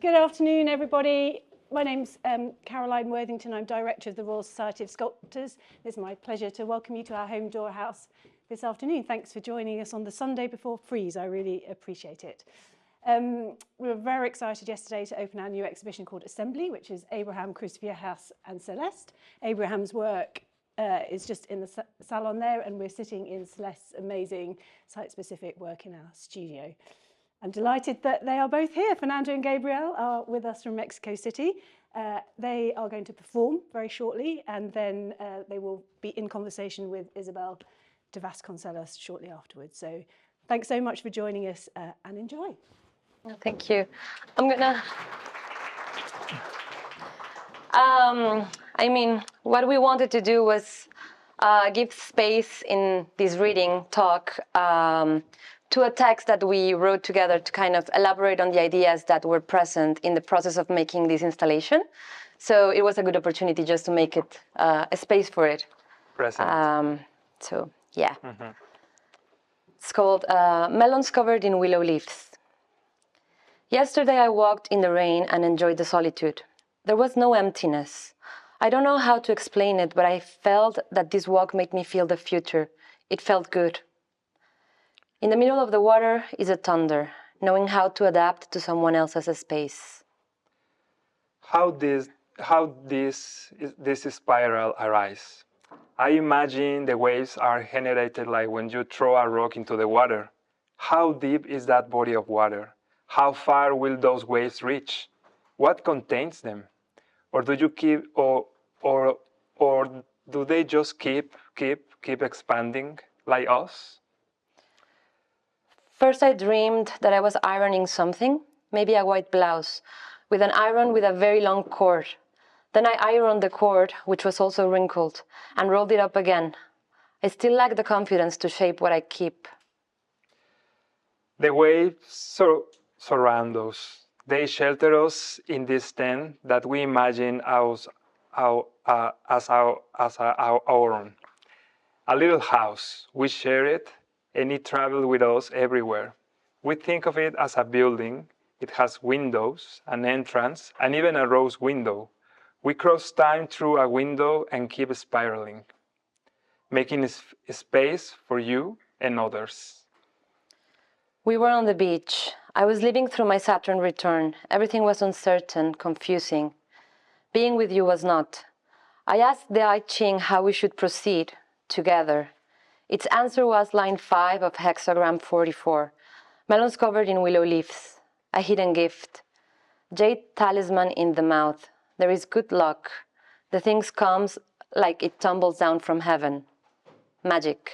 Good afternoon, everybody. My name's Caroline Worthington. I'm Director of the Royal Society of Sculptors. It's my pleasure to welcome you to our home Dora House this afternoon. Thanks for joining us on the Sunday before Freeze. I really appreciate it. We were very excited yesterday to open our new exhibition called Assembly, which is Abraham, Crucifia House and Celeste. Abraham's work is just in the salon there, and we're sitting in Celeste's amazing site-specific work in our studio. I'm delighted that they are both here. Fernando and Gabriel are with us from Mexico City. They are going to perform very shortly, and then they will be in conversation with Isabel de Vasconcelos shortly afterwards. So thanks so much for joining us and enjoy. Thank you. I'm gonna... what we wanted to do was give space in this reading talk to a text that we wrote together to kind of elaborate on the ideas that were present in the process of making this installation. So it was a good opportunity just to make it a space for it. Present. So, yeah. Mm-hmm. It's called Melons Covered in Willow Leaves. Yesterday I walked in the rain and enjoyed the solitude. There was no emptiness. I don't know how to explain it, but I felt that this walk made me feel the future. It felt good. In the middle of the water is a thunder, knowing how to adapt to someone else's space. How this spiral arise? I imagine the waves are generated like when you throw a rock into the water. How deep is that body of water? How far will those waves reach? What contains them? Or do you keep, or do they just keep expanding like us? First I dreamed that I was ironing something, maybe a white blouse, with an iron with a very long cord. Then I ironed the cord, which was also wrinkled, and rolled it up again. I still lack the confidence to shape what I keep. The waves surround us. They shelter us in this tent that we imagine as our own. A little house. We share it, and it travels with us everywhere. We think of it as a building. It has windows, an entrance, and even a rose window. We cross time through a window and keep spiraling, making space for you and others. We were on the beach. I was living through my Saturn return. Everything was uncertain, confusing. Being with you was not. I asked the I Ching how we should proceed together. Its answer was line 5 of hexagram 44. Melons covered in willow leaves. A hidden gift. Jade talisman in the mouth. There is good luck. The thing comes like it tumbles down from heaven. Magic.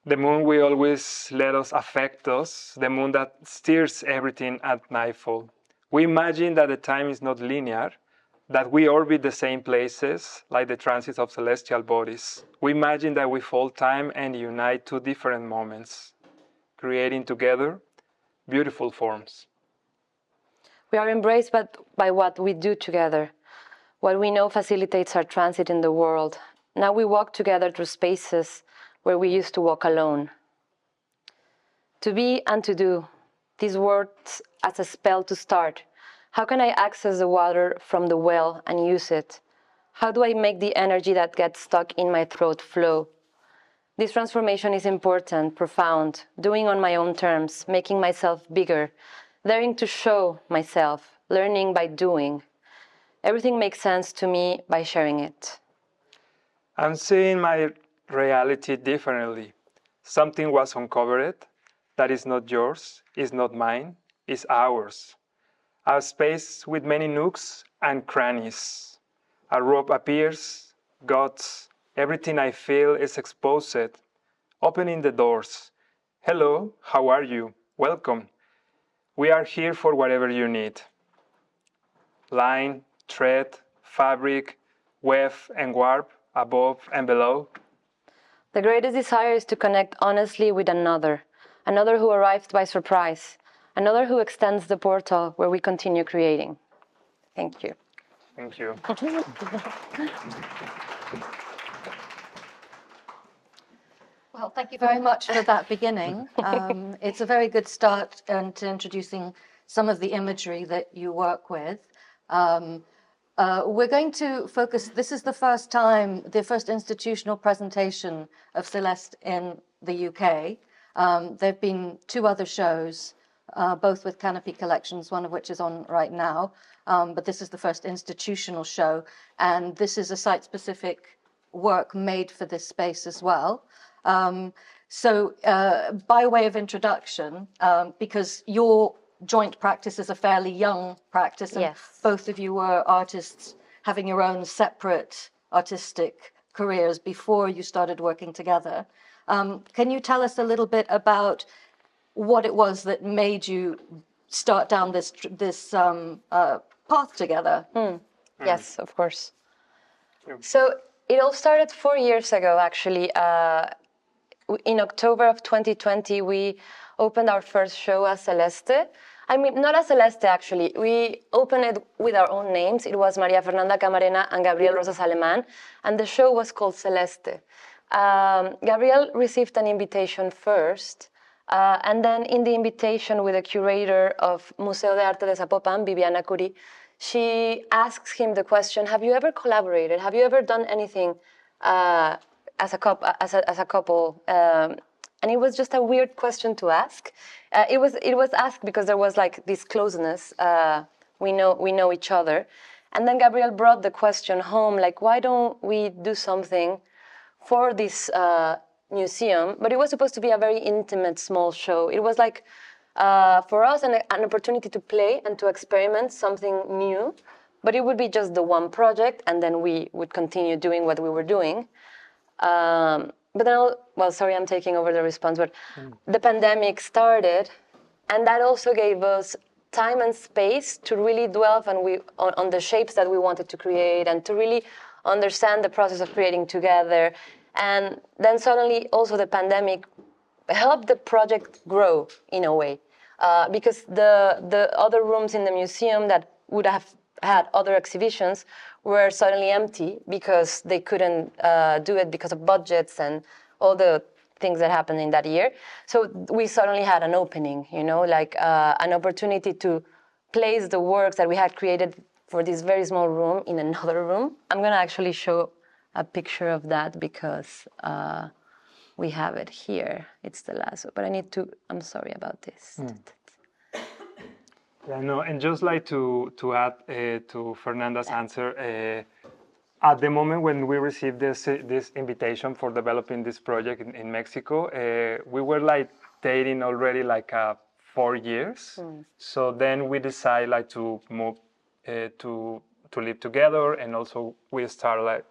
The moon will always let us affect us, the moon that steers everything at nightfall. We imagine that the time is not linear, that we orbit the same places, like the transits of celestial bodies. We imagine that we fold time and unite two different moments, creating together beautiful forms. We are embraced by what we do together. What we know facilitates our transit in the world. Now we walk together through spaces where we used to walk alone. To be and to do, these words as a spell to start. How can I access the water from the well and use it? How do I make the energy that gets stuck in my throat flow? This transformation is important, profound, doing on my own terms, making myself bigger, daring to show myself, learning by doing. Everything makes sense to me by sharing it. I'm seeing my reality differently. Something was uncovered that is not yours, is not mine, is ours. A space with many nooks and crannies. A rope appears, guts, everything I feel is exposed, opening the doors. Hello, how are you? Welcome. We are here for whatever you need. Line, thread, fabric, web and warp, above and below. The greatest desire is to connect honestly with another who arrives by surprise, another who extends the portal where we continue creating. Thank you. Thank you. Well, thank you very much for that beginning. It's a very good start to introducing some of the imagery that you work with. We're going to focus, this is the first time, the first institutional presentation of Celeste in the UK. There have been 2 other shows, both with Canopy Collections, one of which is on right now, but this is the first institutional show, and this is a site-specific work made for this space as well. So by way of introduction, because your joint practice is a fairly young practice, and Yes. both of you were artists having your own separate artistic careers before you started working together. Can you tell us a little bit about what it was that made you start down this path together? Yes, of course. So it all started 4 years ago, actually. In October of 2020, we opened our first show as Celeste. I mean, not as Celeste, actually. We opened it with our own names. It was Maria Fernanda Camarena and Gabriel Rosas Aleman, and the show was called Celeste. Gabriel received an invitation first, and then in the invitation with the curator of Museo de Arte de Zapopan, Viviana Curie, she asks him the question, have you ever collaborated? Have you ever done anything as a couple? And it was just a weird question to ask. It was asked because there was like this closeness. We know each other. And then Gabriel brought the question home, like, why don't we do something for this museum? But it was supposed to be a very intimate, small show. It was like, for us, an opportunity to play and to experiment something new. But it would be just the one project, and then we would continue doing what we were doing. But then, well, sorry, I'm taking over the response, but the pandemic started, and that also gave us time and space to really dwell on the shapes that we wanted to create and to really understand the process of creating together. And then suddenly also the pandemic helped the project grow in a way, because the other rooms in the museum that would have had other exhibitions were suddenly empty because they couldn't do it because of budgets and all the things that happened in that year. So we suddenly had an opening, like an opportunity to place the works that we had created for this very small room in another room. I'm going to actually show a picture of that because we have it here. It's the last one, but I'm sorry about this. Yeah, no, and just like to add to Fernanda's answer, at the moment when we received this invitation for developing this project in Mexico, we were like dating already like 4 years. So then we decided like to move to live together, and also we start like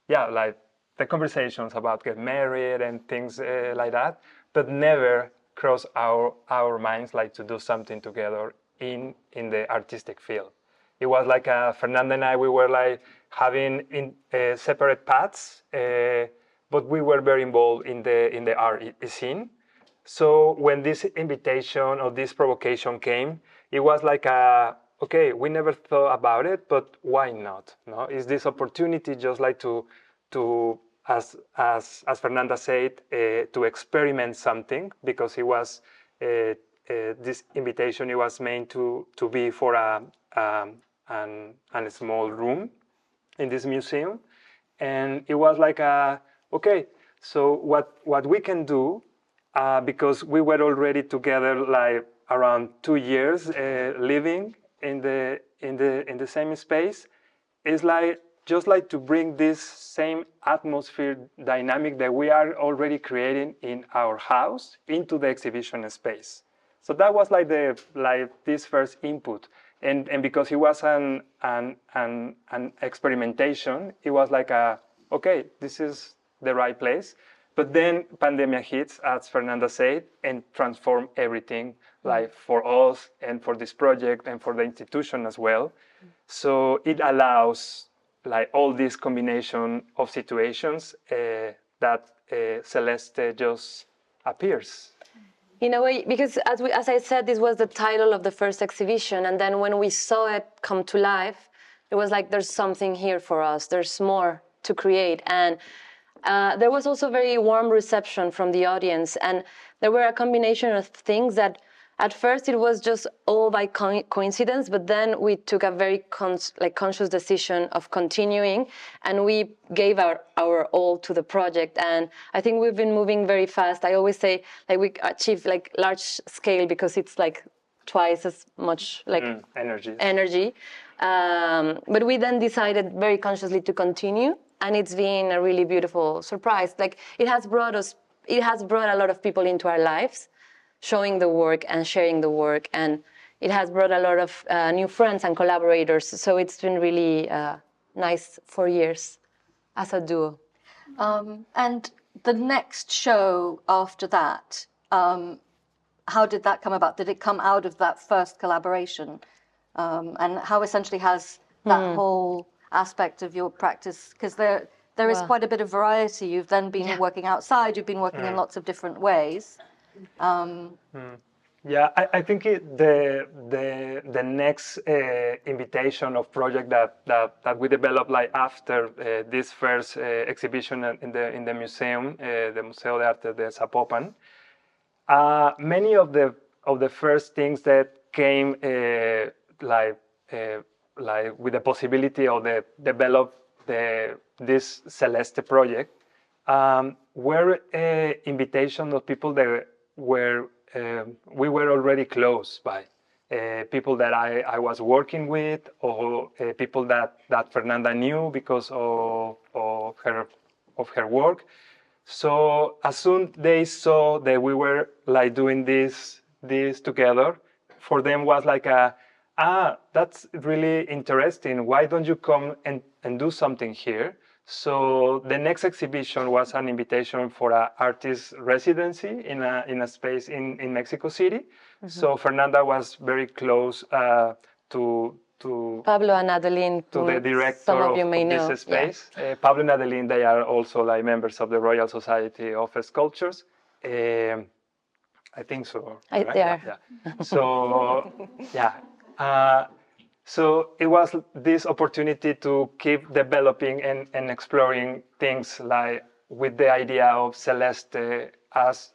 like the conversations about get married and things like that, but never cross our minds like to do something together in the artistic field. It was like Fernanda and I, we were like having separate paths, but we were very involved in the art scene. So when this invitation or this provocation came, it was like okay, we never thought about it, but why not? No, is this opportunity just like to as Fernanda said, to experiment something, because it was this invitation. It was meant to be for a small room in this museum, and it was like okay. So what we can do, because we were already together like around 2 years living in the same space, is like just like to bring this same atmosphere dynamic that we are already creating in our house into the exhibition space. So that was like this first input, and because it was an experimentation, it was like okay, this is the right place. But then pandemic hits, as Fernanda said, and transformed everything, like for us and for this project and for the institution as well. So it allows like all this combination of situations that Celeste just appears. In a way, because as I said, this was the title of the first exhibition, and then when we saw it come to life, it was like there's something here for us. There's more to create, and There was also very warm reception from the audience, and there were a combination of things that at first it was just all by coincidence, but then we took a very conscious decision of continuing, and we gave our all to the project. And I think we've been moving very fast. I always say like we achieve like large scale because it's like twice as much like energy. But we then decided very consciously to continue, and it's been a really beautiful surprise. Like it has brought a lot of people into our lives, showing the work and sharing the work, and it has brought a lot of new friends and collaborators. So it's been really nice 4 years as a duo. And the next show after that, how did that come about? Did it come out of that first collaboration? And how essentially has that whole aspect of your practice, because there is quite a bit of variety. You've then been working outside, you've been working in lots of different ways. Yeah, I think the next invitation of project that we developed like after this first exhibition in the museum, the Museo de Arte de Zapopan, many of the first things that came like with the possibility of develop this Celeste project were invitation of people that we were already close by, people that I was working with, or people that Fernanda knew because of her work. So as soon they saw that we were like doing this together, for them was like that's really interesting. Why don't you come and do something here? So the next exhibition was an invitation for an artist residency in a space in Mexico City. Mm-hmm. So Fernanda was very close to Pablo and Adeline, to the director of this space. Yeah. Pablo and Adeline, they are also like members of the Royal Society of Sculptors. I think so. Right? They are. Yeah. So yeah. So it was this opportunity to keep developing and exploring things like with the idea of Celeste as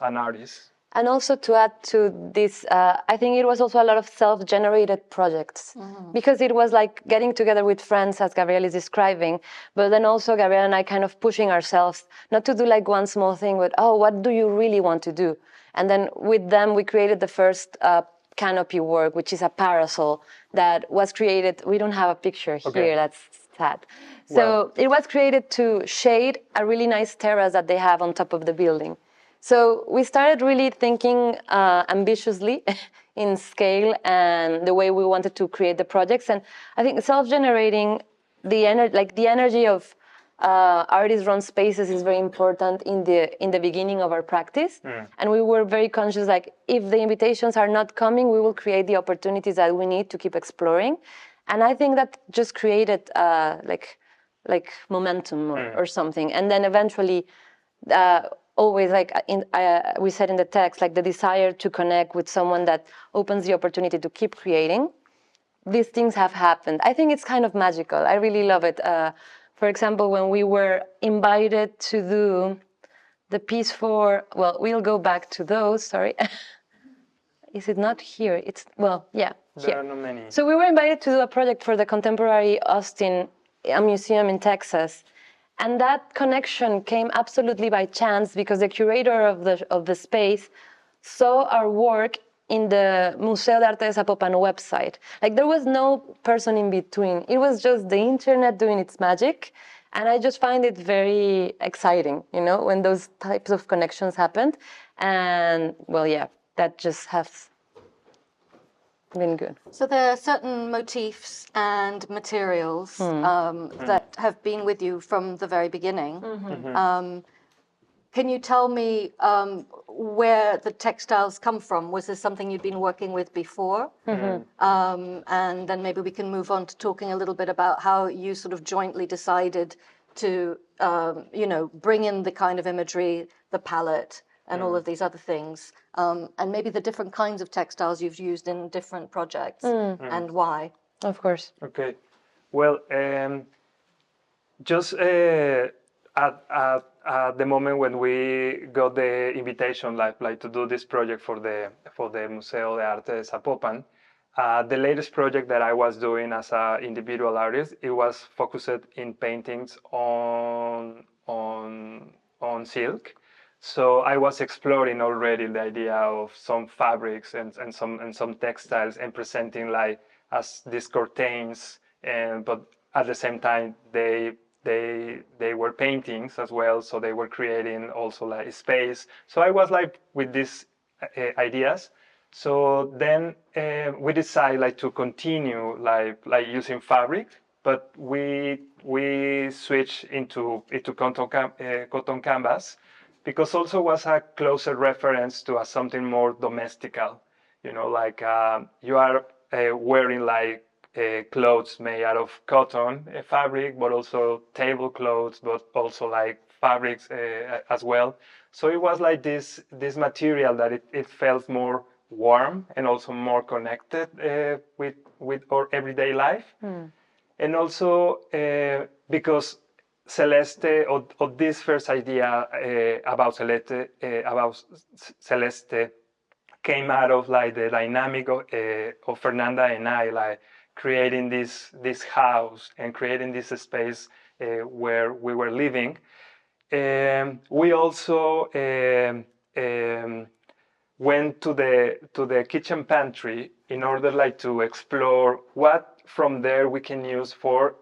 an artist. And also to add to this, I think it was also a lot of self-generated projects, because it was like getting together with friends, as Gabriel is describing, but then also Gabriel and I kind of pushing ourselves, not to do like one small thing, but what do you really want to do? And then with them, we created the first canopy work, which is a parasol that was created. We don't have a picture here, that's sad. So it was created to shade a really nice terrace that they have on top of the building. So we started really thinking ambitiously in scale and the way we wanted to create the projects. And I think self-generating the energy of artist-run spaces is very important in the beginning of our practice. And we were very conscious, like, if the invitations are not coming, we will create the opportunities that we need to keep exploring. And I think that just created like momentum or something. And then eventually, always like we said in the text, like the desire to connect with someone that opens the opportunity to keep creating. These things have happened. I think it's kind of magical. I really love it. For example, when we were invited to do the piece for, we'll go back to those, sorry. Is it not here? It's, here. There are not many. So we were invited to do a project for the Contemporary Austin, a museum in Texas. And that connection came absolutely by chance, because the curator of the space saw our work in the Museo de Arte de Zapopan website. Like, there was no person in between. It was just the internet doing its magic. And I just find it very exciting, when those types of connections happened. And, that just has been good. So there are certain motifs and materials that have been with you from the very beginning. Can you tell me where the textiles come from? Was this something you'd been working with before? And then maybe we can move on to talking a little bit about how you sort of jointly decided to, bring in the kind of imagery, the palette, and all of these other things, and maybe the different kinds of textiles you've used in different projects and why. Of course. Okay. Well, just at the moment when we got the invitation, like to do this project for the Museo de Arte de Zapopan, the latest project that I was doing as an individual artist, it was focused in paintings on silk. So I was exploring already the idea of some fabrics and some textiles and presenting like as these curtains, but at the same time they were paintings as well. So they were creating also like space. So I was like with these ideas. So then we decided like to continue like using fabric, but we switched into cotton canvas, because also was a closer reference to something more domestical, like you are wearing like clothes made out of cotton fabric, but also tablecloths, but also like fabrics as well. So it was like this material that it felt more warm and also more connected with our everyday life. And also because Celeste, or this first idea about Celeste came out of like the dynamic of Fernanda and I, like creating this house and creating this space where we were living. We also went to the kitchen pantry in order like to explore what from there we can use for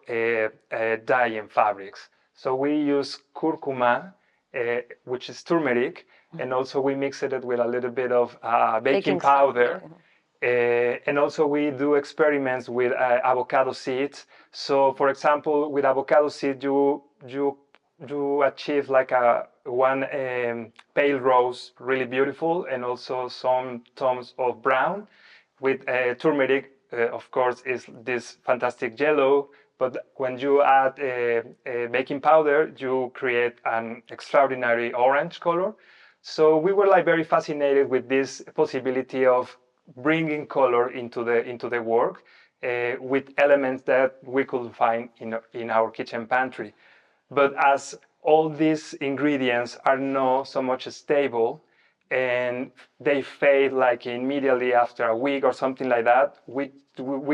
dyeing fabrics. So we use curcuma, which is turmeric, and also we mixed it with a little bit of baking powder. And also we do experiments with avocado seeds. So for example, with avocado seed, you achieve like one pale rose, really beautiful, and also some tones of brown. With turmeric, of course, is this fantastic yellow. But when you add baking powder, you create an extraordinary orange color. So we were like very fascinated with this possibility of bringing color into the work with elements that we could find in our kitchen pantry. But as all these ingredients are not so much stable and they fade like immediately after a week or something like that, we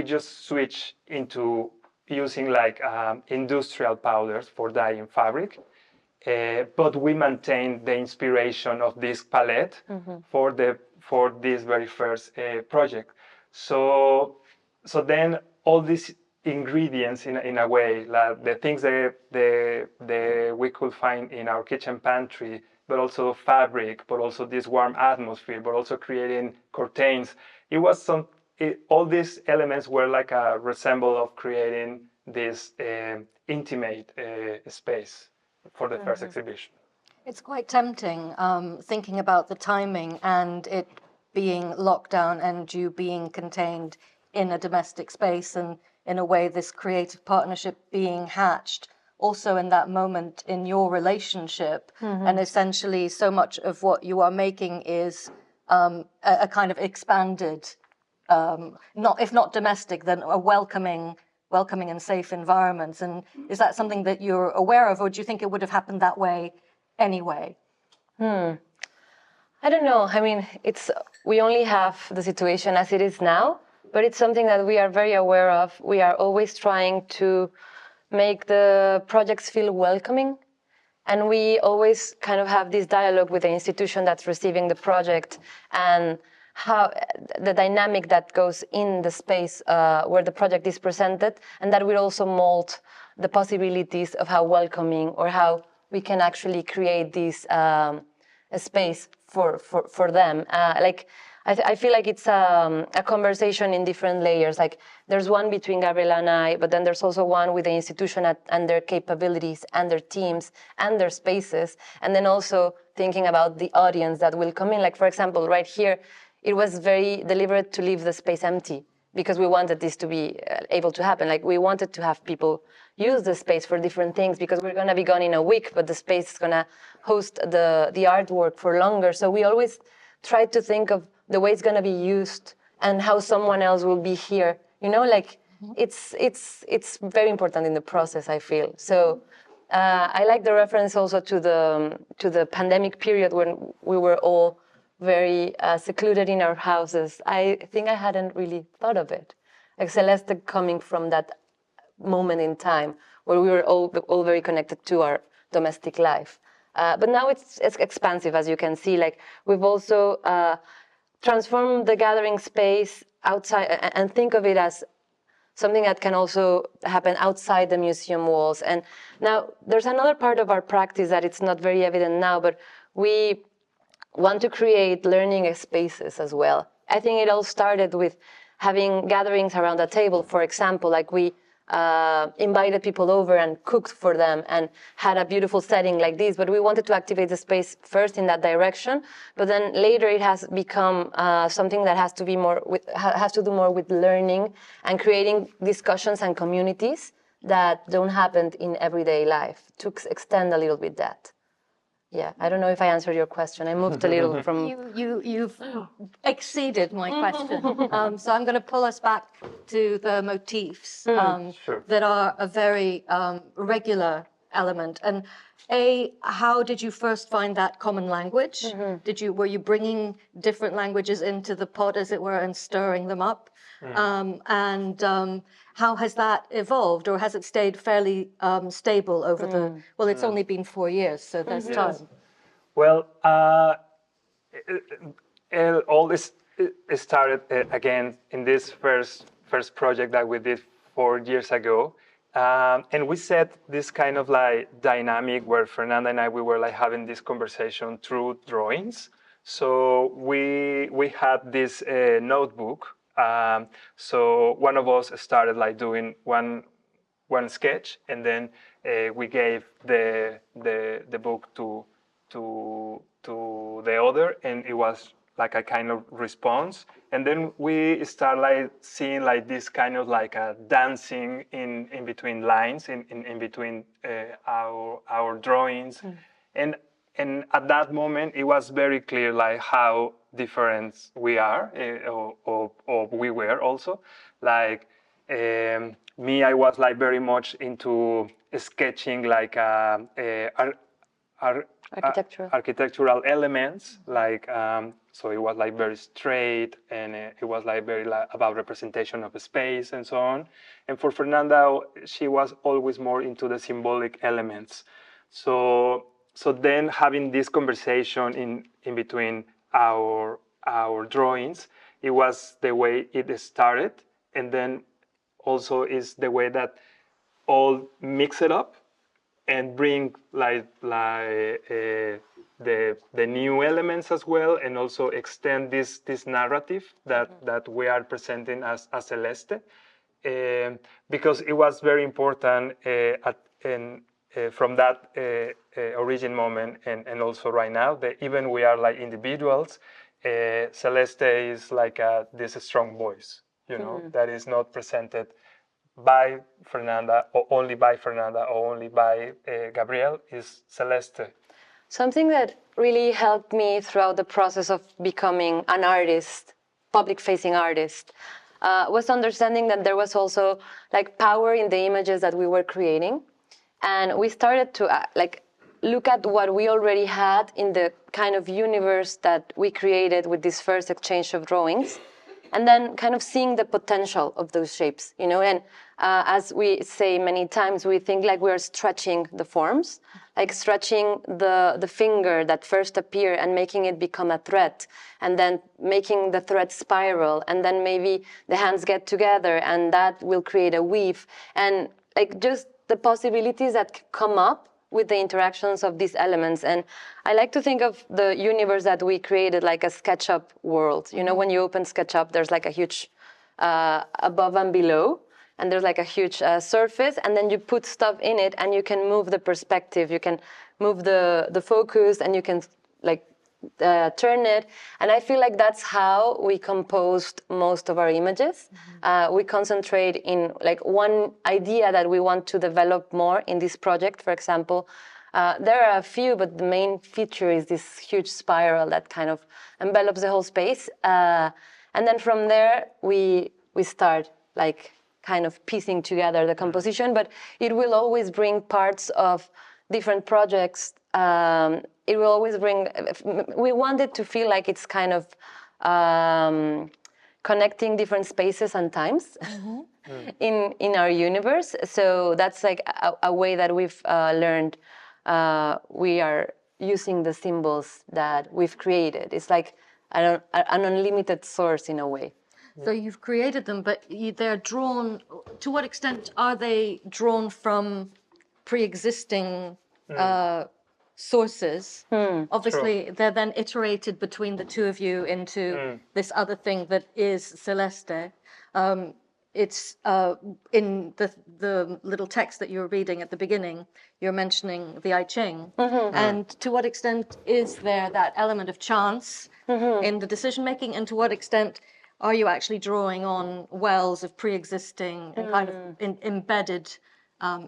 just switch into using like industrial powders for dyeing fabric. But we maintain the inspiration of this palette for this very first project. So then all these ingredients in a way, like the things that we could find in our kitchen pantry, but also fabric, but also this warm atmosphere, but also creating curtains. It was all these elements were like a resemble of creating this intimate space for the first exhibition. It's quite tempting thinking about the timing and it being locked down and you being contained in a domestic space, and in a way this creative partnership being hatched also in that moment in your relationship. And essentially so much of what you are making is a kind of expanded, if not domestic, then a welcoming and safe environments. And is that something that you're aware of, or do you think it would have happened that way anyway? I don't know. I mean, we only have the situation as it is now, but it's something that we are very aware of. We are always trying to make the projects feel welcoming, and we always kind of have this dialogue with the institution that's receiving the project, and how the dynamic that goes in the space where the project is presented, and that will also mold the possibilities of how welcoming or how we can actually create this a space for them. I feel like it's a conversation in different layers. Like there's one between Gabriela and I, but then there's also one with the institution and their capabilities and their teams and their spaces. And then also thinking about the audience that will come in. Like, for example, right here, it was very deliberate to leave the space empty because we wanted this to be able to happen. Like we wanted to have people use the space for different things because we're going to be gone in a week, but the space is going to host the artwork for longer. So we always try to think of the way it's going to be used and how someone else will be here. You know, like it's very important in the process, I feel. So I like the reference also to the pandemic period when we were all very secluded in our houses. I think I hadn't really thought of it. Like Celeste coming from that moment in time where we were all very connected to our domestic life. But now it's expansive, as you can see. Like we've also transformed the gathering space outside and think of it as something that can also happen outside the museum walls. And now there's another part of our practice that it's not very evident now, but we want to create learning spaces as well. I think it all started with having gatherings around a table. For example, like we invited people over and cooked for them and had a beautiful setting like this, but we wanted to activate the space first in that direction, but then later it has become something that has to do more with learning and creating discussions and communities that don't happen in everyday life, to extend a little bit that. Yeah, I don't know if I answered your question. I moved a little from... You've exceeded my question. So I'm going to pull us back to the motifs Sure. that are a very regular element. And how did you first find that common language? Were you bringing different languages into the pot, as it were, and stirring them up? How has that evolved, or has it stayed fairly stable over the? Well, it's only been 4 years, so there's time. Well, all this started again in this first project that we did 4 years ago, and we set this kind of like dynamic where Fernanda and I we were like having this conversation through drawings. So we had this notebook. So one of us started like doing one sketch, and then we gave the book to the other, and it was like a kind of response. And then we start like seeing like this kind of like a dancing in between lines, in between our drawings, and at that moment it was very clear like how different we are, or we were also. Like me, I was like very much into sketching like architectural elements, like so it was like very straight, and it was like very about representation of space and so on. And for Fernanda, she was always more into the symbolic elements. So then having this conversation in between our drawings, it was the way it started, and then also is the way that all mix it up and bring like the new elements as well, and also extend this narrative that we are presenting as Celeste, because it was very important from that origin moment, and also right now that even we are like individuals, Celeste is like this strong voice, that is not presented by Fernanda, or only by Fernanda, or only by Gabriel, is Celeste. Something that really helped me throughout the process of becoming an artist, public-facing artist, was understanding that there was also like power in the images that we were creating. And we started to look at what we already had in the kind of universe that we created with this first exchange of drawings, and then kind of seeing the potential of those shapes, and as we say many times, we think like we're stretching the forms, like stretching the finger that first appeared and making it become a thread, and then making the thread spiral, and then maybe the hands get together and that will create a weave, and like just the possibilities that come up with the interactions of these elements. And I like to think of the universe that we created like a SketchUp world. When you open SketchUp, there's like a huge above and below, and there's like a huge surface, and then you put stuff in it, and you can move the perspective, you can move the focus, and you can like turn it. And I feel like that's how we composed most of our images. We concentrate in like one idea that we want to develop more in this project. For example, there are a few, but the main feature is this huge spiral that kind of envelops the whole space. And then from there, we start like kind of piecing together the composition, but it will always bring parts of different projects. It will always bring, we want it to feel like it's kind of connecting different spaces and times in our universe. So that's like a way that we've learned we are using the symbols that we've created. It's like an unlimited source in a way. So you've created them, but they're drawn. To what extent are they drawn from pre-existing sources? Obviously, they're then iterated between the two of you into this other thing that is Celeste. It's in the little text that you were reading at the beginning, you're mentioning the I Ching. And to what extent is there that element of chance in the decision making, and to what extent are you actually drawing on wells of pre-existing and kind of embedded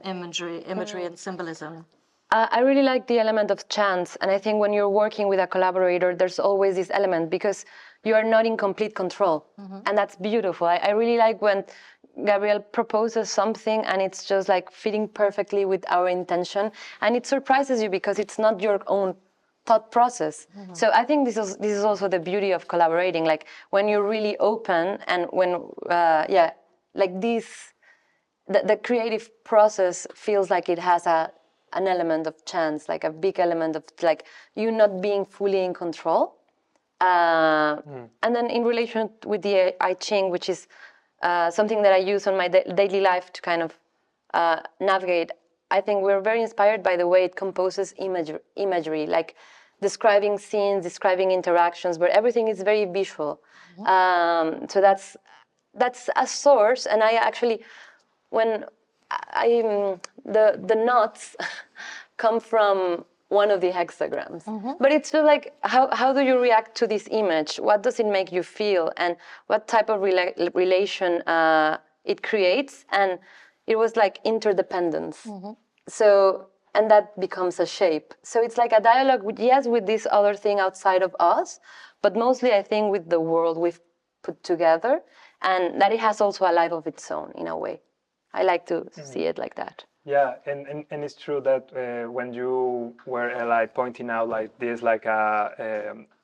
imagery and symbolism? I really like the element of chance, and I think when you're working with a collaborator, there's always this element because you are not in complete control, and that's beautiful. I really like when Gabriel proposes something and it's just like fitting perfectly with our intention, and it surprises you because it's not your own thought process. So I think this is also the beauty of collaborating, like when you're really open and when like this, the creative process feels like it has an element of chance, like a big element of like you not being fully in control. And then in relation with the I Ching, which is something that I use on my daily life to kind of navigate, I think we're very inspired by the way it composes imagery, like describing scenes, describing interactions, where everything is very visual. So that's a source, and I actually, when the knots come from one of the hexagrams, but it's still like how do you react to this image? What does it make you feel, and what type of relation it creates? And it was like interdependence. So, and that becomes a shape. So it's like a dialogue with this other thing outside of us, but mostly I think with the world we've put together, and that it has also a life of its own in a way. I like to see it like that. Yeah, and it's true that when you were like pointing out like this, like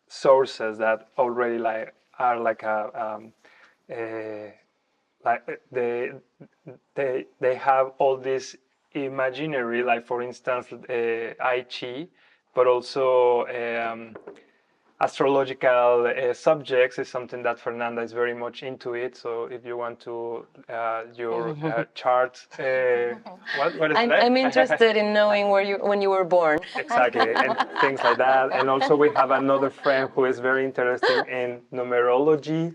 sources that already like are like like they have all this imaginary, like for instance, I Chi, but also astrological subjects is something that Fernanda is very much into it. So if you want to your chart, what is that? I'm interested in knowing when you were born. Exactly, and things like that. And also we have another friend who is very interested in numerology.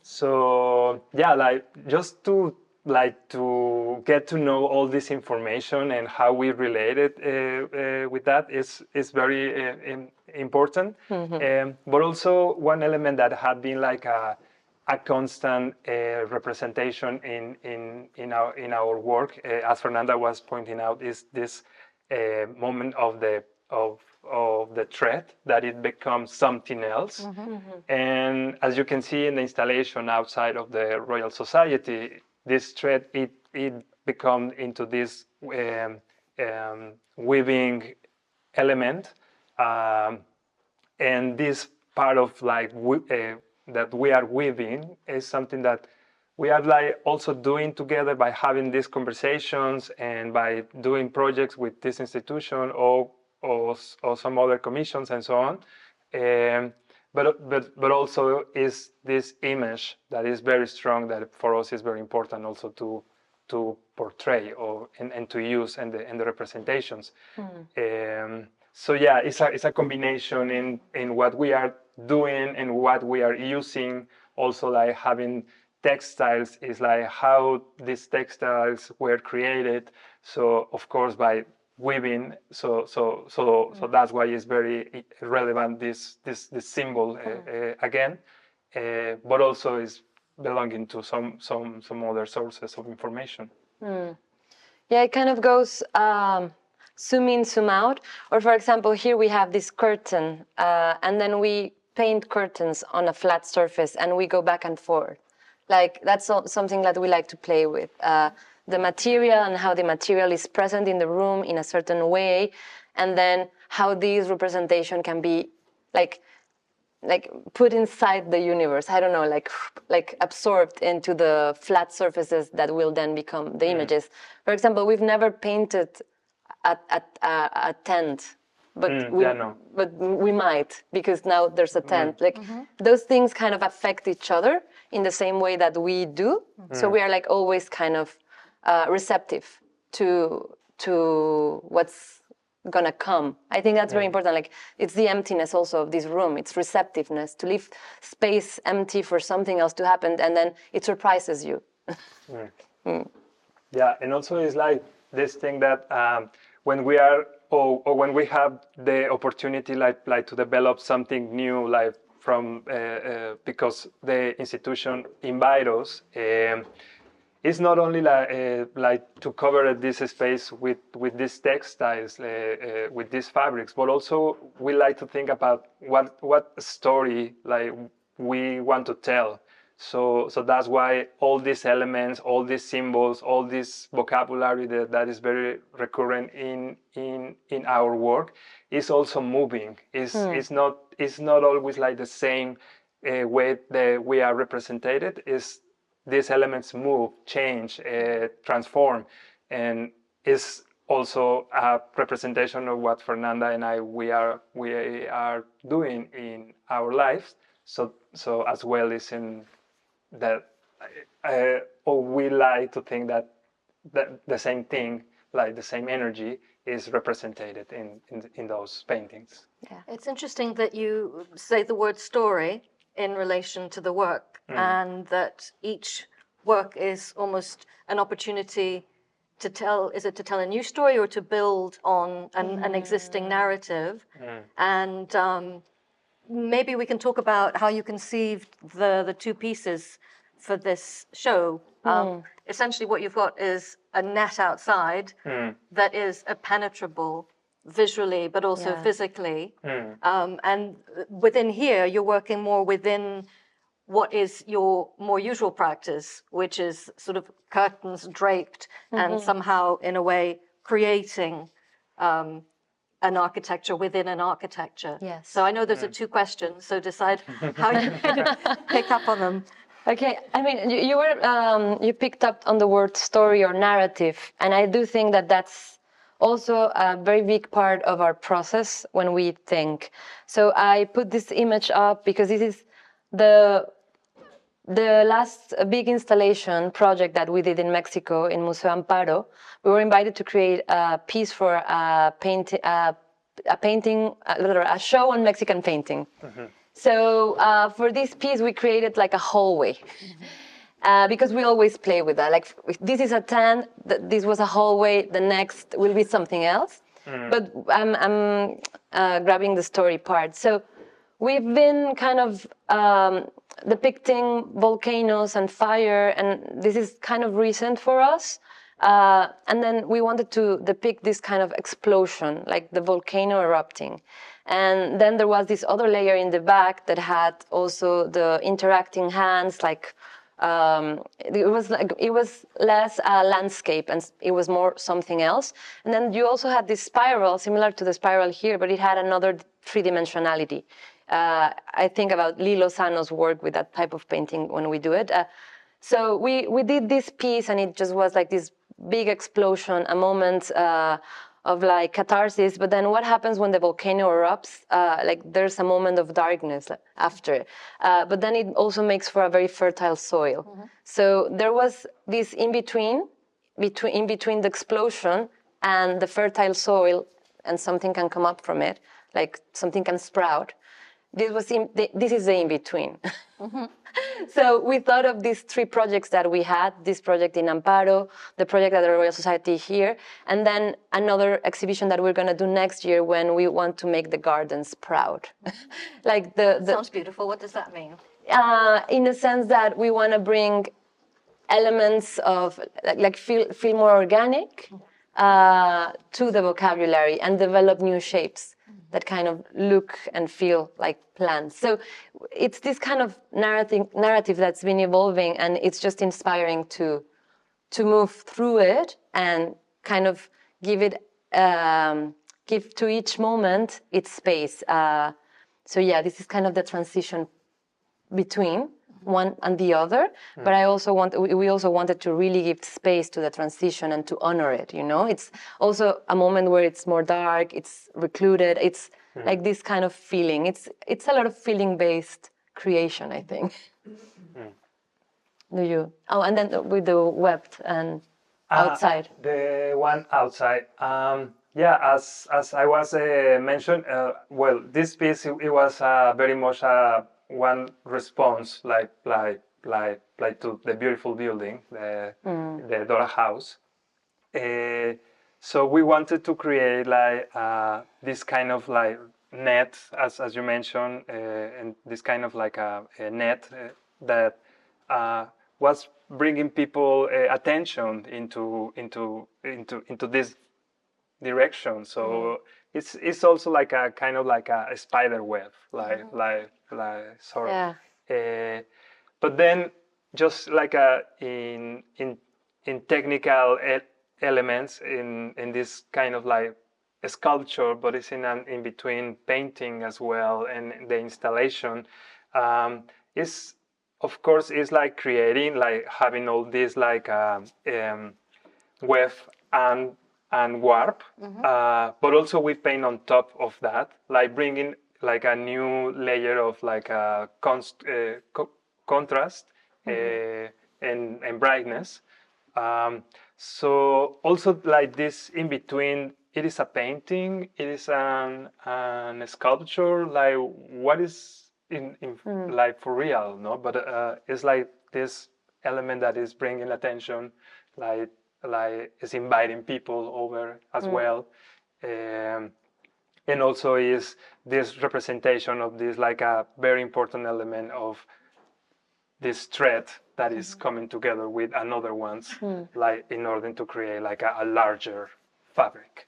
So yeah, like just to get to know all this information and how we relate it with that is very important. But also one element that had been like a constant representation in our work, as Fernanda was pointing out, is this moment of the thread, that it becomes something else. And as you can see in the installation outside of the Royal Society, this thread it becomes into this weaving element, and this part of like that we are weaving is something that we are like also doing together by having these conversations and by doing projects with this institution or some other commissions and so on. But also is this image that is very strong, that for us is very important also to portray and to use in the representations. So yeah, it's a combination in what we are doing and what we are using. Also, like having textiles is like how these textiles were created. So of course by weaving. So that's why it's very relevant this symbol again, but also is belonging to some other sources of information. Yeah, it kind of goes zoom in, zoom out. Or for example, here we have this curtain, and then we paint curtains on a flat surface, and we go back and forth. Like that's something that we like to play with. The material and how the material is present in the room in a certain way, and then how this representation can be like put inside the universe. I don't know, like absorbed into the flat surfaces that will then become the images. For example, we've never painted a tent, but we might, because now there's a tent. Like those things kind of affect each other in the same way that we do. So we are like always kind of receptive to what's gonna come. I think that's very important. Like it's the emptiness also of this room. It's receptiveness to leave space empty for something else to happen, and then it surprises you. Yeah, and also it's like this thing that when we are or when we have the opportunity like to develop something new, like from because the institution invite us. It's not only like to cover this space with these textiles, with these fabrics, but also we like to think about what story like we want to tell. So that's why all these elements, all these symbols, all this vocabulary that is very recurrent in our work is also moving. It's not always like the same way that we are represented. These elements move, change, transform, and is also a representation of what Fernanda and I we are doing in our lives. So as well is in that, or we like to think that the same thing, like the same energy, is represented in those paintings. Yeah, it's interesting that you say the word story in relation to the work. And that each work is almost an opportunity to tell, is it to tell a new story or to build on an existing narrative? And maybe we can talk about how you conceived the two pieces for this show. Essentially what you've got is a net outside that is impenetrable visually, but also physically. And within here, you're working more within what is your more usual practice, which is sort of curtains draped and somehow, in a way, creating an architecture within an architecture. Yes. So I know those are two questions, so decide how you pick up on them. Okay, I mean, you picked up on the word story or narrative, and I do think that that's also a very big part of our process when we think. So I put this image up because this is the last big installation project that we did in Mexico in Museo Amparo. We were invited to create a piece for a show on Mexican painting. So for this piece, we created like a hallway. Because we always play with that. Like, if this is a tent, this was a hallway, the next will be something else. But I'm grabbing the story part. So we've been kind of depicting volcanoes and fire, and this is kind of recent for us. And then we wanted to depict this kind of explosion, like the volcano erupting. And then there was this other layer in the back that had also the interacting hands, like it was less a landscape and it was more something else. And then you also had this spiral, similar to the spiral here, but it had another three-dimensionality. I think about Lee Lozano's work with that type of painting when we do it. So we did this piece, and it just was like this big explosion, a moment of like catharsis. But then what happens when the volcano erupts? Like there's a moment of darkness after. But then it also makes for a very fertile soil. So there was this in between the explosion and the fertile soil, and something can come up from it, like something can sprout. This is the in-between. So we thought of these three projects that we had, this project in Amparo, the project at the Royal Society here, and then another exhibition that we're going to do next year when we want to make the gardens proud. Like Sounds beautiful. What does that mean? In the sense that we want to bring elements of, like feel more organic to the vocabulary and develop new shapes. that kind of look and feel like plants. So it's this kind of narrative that's been evolving, and it's just inspiring to move through it and kind of give to each moment its space. So yeah, this is kind of the transition between one and the other, but we also wanted to really give space to the transition and to honor it, you know. It's also a moment where it's more dark, it's recluded, it's like this kind of feeling. It's a lot of feeling-based creation, I think. Do you? Oh, and then with the webbed and outside. The one outside. Yeah, as I was mentioned, well, this piece it was very much one response, like to the beautiful building, the Dora House. So we wanted to create like this kind of like net, as you mentioned, and this kind of like a net that was bringing people attention into this direction. So it's also like a kind of like a spider web, like sort of. But then just like in technical elements in this kind of like a sculpture, but it's in between painting as well, and the installation is, of course, is like creating, like having all this like web and warp, but also we paint on top of that, like bringing like a new layer of like a contrast and brightness. So also like this in between, it is a painting, it is a sculpture, like what is in like for real, no? But it's like this element that is bringing attention, like is inviting people over as well, and also is this representation of this like a very important element of this thread that is coming together with another ones, like in order to create like a larger fabric.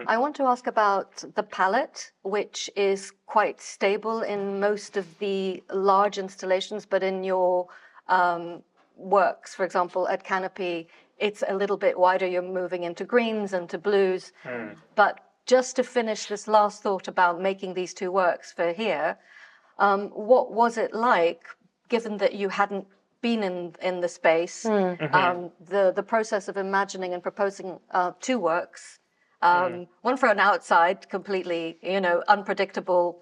I want to ask about the palette, which is quite stable in most of the large installations, but in your works, for example, at Canopy, it's a little bit wider. You're moving into greens and to blues. But just to finish this last thought about making these two works for here, what was it like, given that you hadn't been in the space, the process of imagining and proposing two works, one for an outside, completely, you know, unpredictable,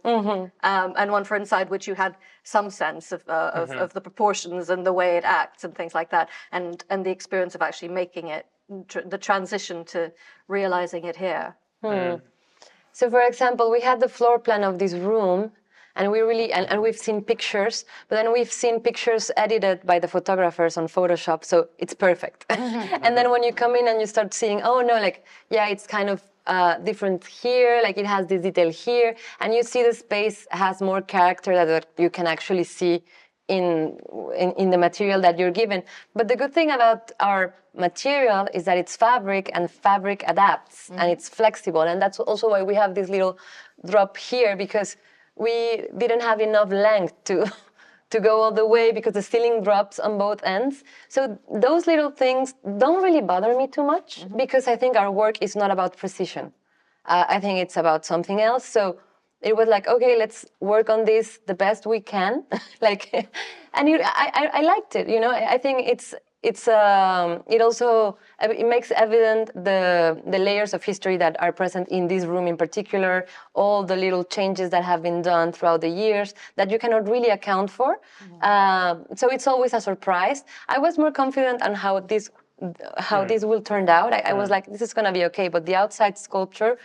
and one for inside, which you had some sense of the proportions and the way it acts and things like that, and the experience of actually making it, the transition to realizing it here. So, for example, we had the floor plan of this room, and we really and we've seen pictures, but then we've seen pictures edited by the photographers on Photoshop, so it's perfect. And then when you come in and you start seeing, oh no, like yeah, it's kind of different here, like it has this detail here, and you see the space has more character that you can actually see in the material that you're given. But the good thing about our material is that it's fabric, and fabric adapts, and it's flexible, and that's also why we have this little drop here, because we didn't have enough length to go all the way, because the ceiling drops on both ends. So those little things don't really bother me too much, because I think our work is not about precision. I think it's about something else. So it was like, okay, let's work on this the best we can. And I liked it. You know, I think it also makes evident the layers of history that are present in this room in particular, all the little changes that have been done throughout the years that you cannot really account for. So it's always a surprise. I was more confident on how this will turn out. I was like, this is going to be okay. But the outside sculpture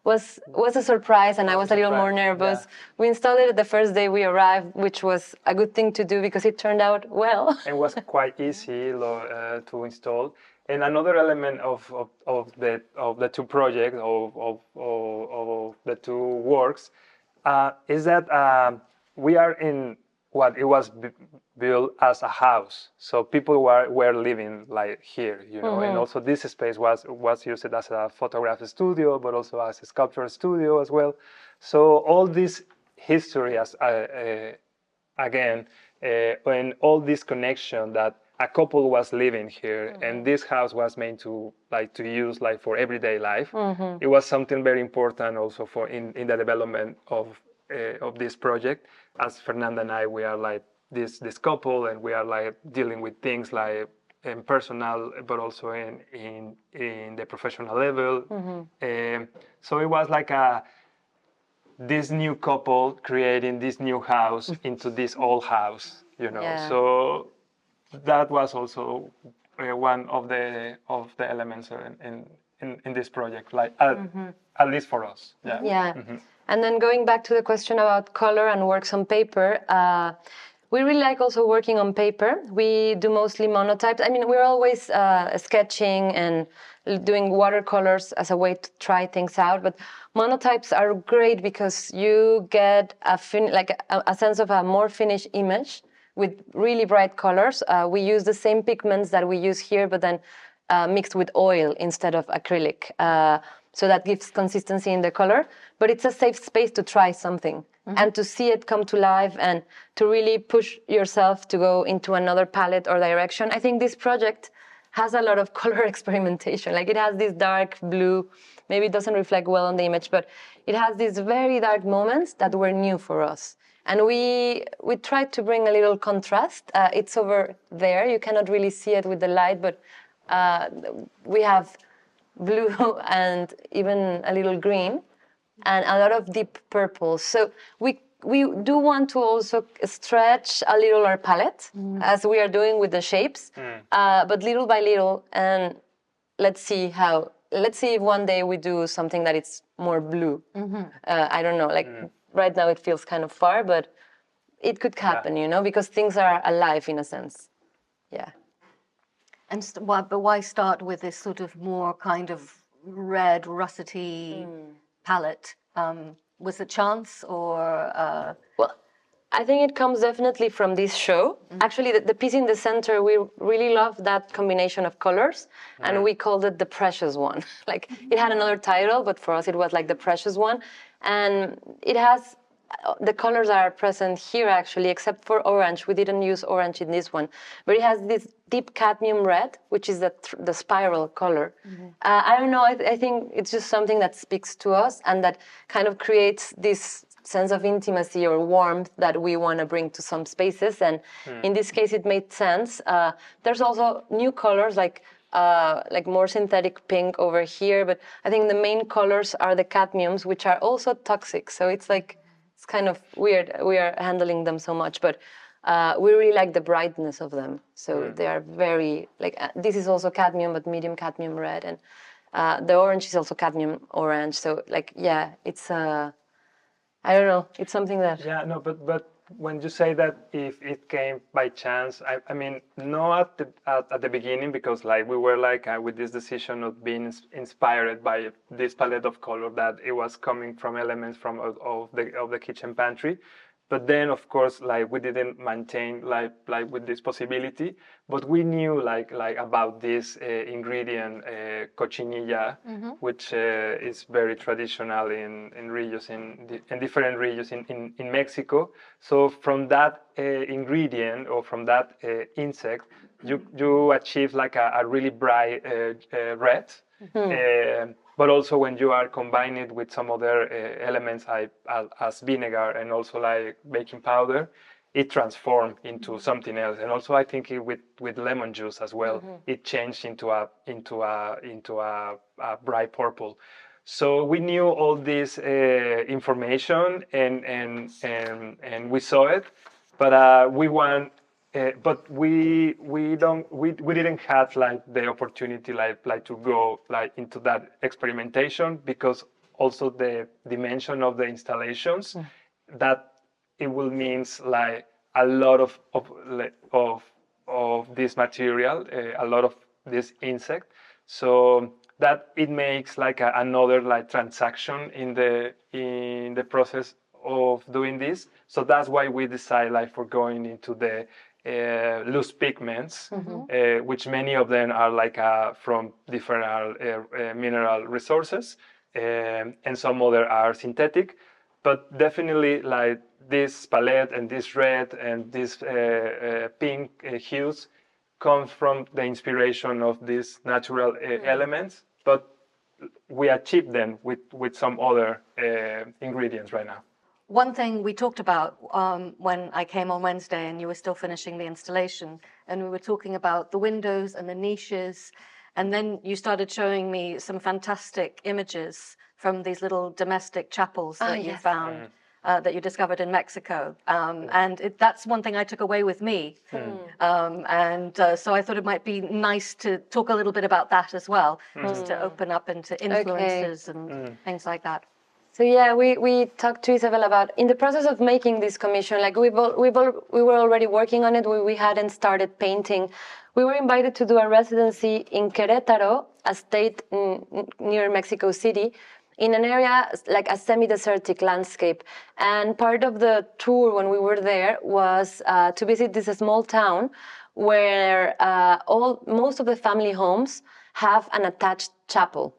was a surprise, and I was a little more nervous. Yeah. We installed it the first day we arrived, which was a good thing to do because it turned out well. It was quite easy to install. And another element of the two projects of the two works is that we are in what it was built as a house. So people were living like here, you know, and also this space was used as a photography studio, but also as a sculpture studio as well. So all this history, as again, and all this connection that a couple was living here, and this house was meant to use like for everyday life. It was something very important also for in the development of this project. As Fernanda and I, we are like this couple, and we are like dealing with things like in personal, but also in the professional level. So it was like this new couple creating this new house into this old house, you know. Yeah. So that was also one of the elements in this project, like at least for us. Yeah. Yeah. And then going back to the question about color and works on paper, we really like also working on paper. We do mostly monotypes. I mean, we're always sketching and doing watercolors as a way to try things out. But monotypes are great because you get a sense of a more finished image with really bright colors. We use the same pigments that we use here, but then mixed with oil instead of acrylic. So that gives consistency in the color, but it's a safe space to try something and to see it come to life and to really push yourself to go into another palette or direction. I think this project has a lot of color experimentation. Like it has this dark blue, maybe it doesn't reflect well on the image, but it has these very dark moments that were new for us. And we tried to bring a little contrast. It's over there. You cannot really see it with the light, but we have blue and even a little green and a lot of deep purple. So we do want to also stretch a little our palette as we are doing with the shapes, but little by little. And let's see if one day we do something that it's more blue. I don't know, like right now it feels kind of far, but it could happen, you know, because things are alive in a sense. Yeah. And but why start with this sort of more kind of red, russety palette? Was it chance or? Well, I think it comes definitely from this show. Actually, the piece in the center, we really love that combination of colors, and we called it the precious one. Like it had another title, but for us it was like the precious one, and it has. The colors are present here actually, except for orange. We didn't use orange in this one, but it has this deep cadmium red, which is the spiral color. I don't know. I think it's just something that speaks to us and that kind of creates this sense of intimacy or warmth that we want to bring to some spaces. And in this case, it made sense. There's also new colors like more synthetic pink over here, but I think the main colors are the cadmiums, which are also toxic. So it's like. It's kind of weird. We are handling them so much, but we really like the brightness of them. So they are very this is also cadmium, but medium cadmium red, and the orange is also cadmium orange. So it's I don't know. It's something that but when you say that if it came by chance, I mean not at the beginning, because like we were like with this decision of being inspired by this palette of color, that it was coming from elements from of the kitchen pantry. But then, of course, like we didn't maintain like with this possibility, but we knew like about this ingredient cochinilla, which is very traditional in regions in different regions in Mexico. So from that ingredient or from that insect, you achieve like a really bright red. But also when you are combining it with some other elements as vinegar and also like baking powder, it transformed into something else. And also I think with lemon juice as well, it changed into a bright purple. So we knew all this information and we saw it, but we want. But we didn't have like the opportunity like to go like into that experimentation, because also the dimension of the installations that it will means like a lot of this material, a lot of this insect, so that it makes like another like transaction in the process of doing this. So that's why we decided like for going into the loose pigments, which many of them are like from different mineral resources, and some other are synthetic. But definitely like this palette and this red and this pink hues come from the inspiration of these natural elements, but we achieve them with some other ingredients right now. One thing we talked about when I came on Wednesday and you were still finishing the installation, and we were talking about the windows and the niches, and then you started showing me some fantastic images from these little domestic chapels that you found, that you discovered in Mexico. And that's one thing I took away with me. So I thought it might be nice to talk a little bit about that as well, just to open up into influences and things like that. So yeah, we talked to Isabel about, in the process of making this commission, like we were already working on it. We hadn't started painting. We were invited to do a residency in Querétaro, a state near Mexico City, in an area like a semi-desertic landscape. And part of the tour when we were there was to visit this small town where most of the family homes have an attached chapel.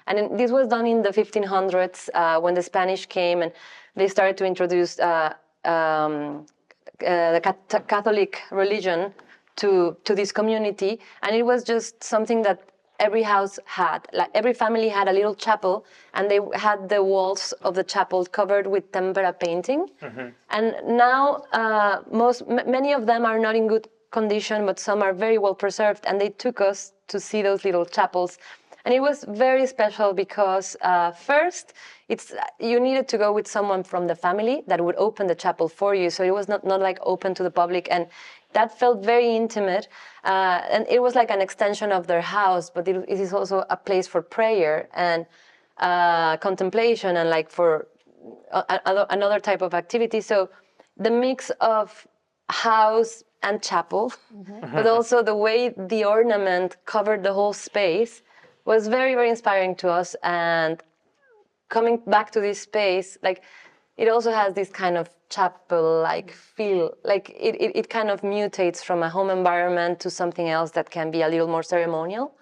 And this was done in the 1500s when the Spanish came and they started to introduce the Catholic religion to this community. And it was just something that every house had. Like every family had a little chapel, and they had the walls of the chapel covered with tempera painting. And now many of them are not in good condition, but some are very well preserved. And they took us to see those little chapels. And it was very special because first, you needed to go with someone from the family that would open the chapel for you. So it was not like open to the public. And that felt very intimate. And it was like an extension of their house, but it is also a place for prayer and contemplation and like for another type of activity. So the mix of house and chapel, but also the way the ornament covered the whole space was very, very inspiring to us. And coming back to this space, like it also has this kind of chapel-like feel. Like it kind of mutates from a home environment to something else that can be a little more ceremonial.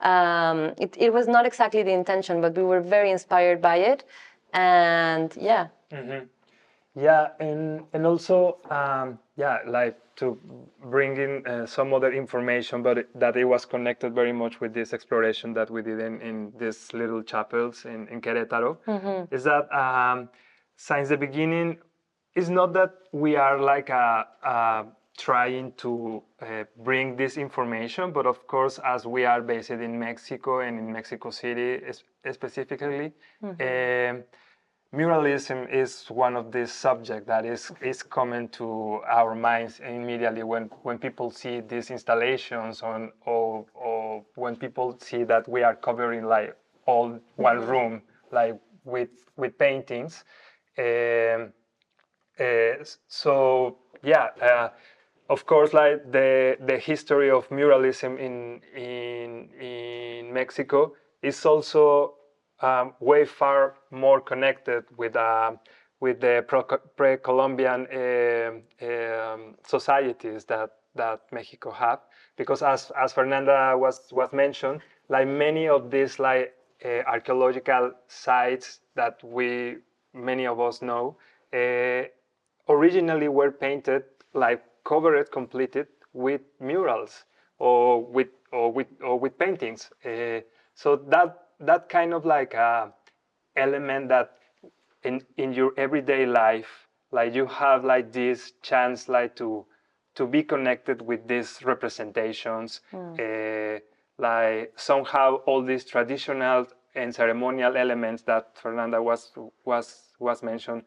It was not exactly the intention, but we were very inspired by it. And yeah. Yeah, and also, like to bring in some other information, but that it was connected very much with this exploration that we did in these little chapels in Querétaro, is that since the beginning, it's not that we are like trying to bring this information, but of course, as we are based in Mexico and in Mexico City specifically, muralism is one of these subjects that is coming to our minds immediately when people see these installations or when people see that we are covering like all one room like with paintings. Of course, like the history of muralism in Mexico is also way far more connected with the pre-Columbian societies that Mexico have, because as Fernanda was mentioned, like many of these like archaeological sites that many of us know originally were painted, like covered, completed with murals or with paintings. So that kind of like element that in your everyday life, like you have like this chance like to be connected with these representations, like somehow all these traditional and ceremonial elements that Fernanda was mentioned,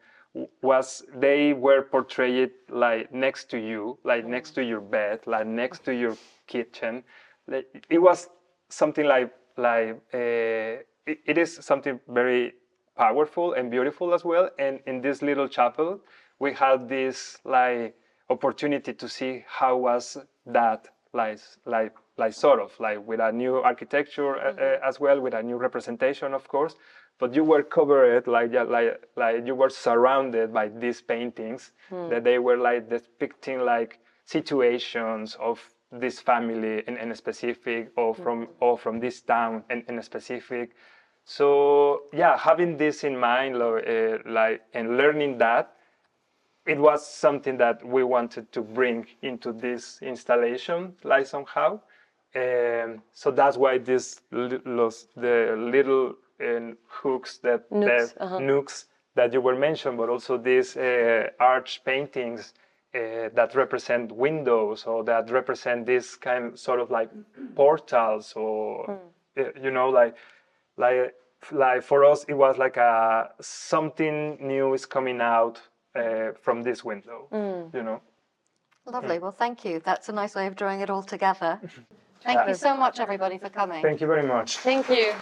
they were portrayed like next to you, like next to your bed, like next to your kitchen. It was something like it is something very powerful and beautiful as well. And in this little chapel, we had this like opportunity to see how was that like sort of like with a new architecture as well, with a new representation, of course. but you were covered like you were surrounded by these paintings that they were like depicting like situations of this family in a specific, or from this town in a specific. So yeah, having this in mind, like, and learning that, it was something that we wanted to bring into this installation, like somehow. So that's why the little hooks nooks that you were mentioned, but also these arch paintings that represent windows, or that represent this kind sort of like portals, or you know, like for us it was like something new is coming out from this window, you know. Lovely. Well, thank you. That's a nice way of drawing it all together. Thank you so much, everybody, for coming. Thank you very much. Thank you.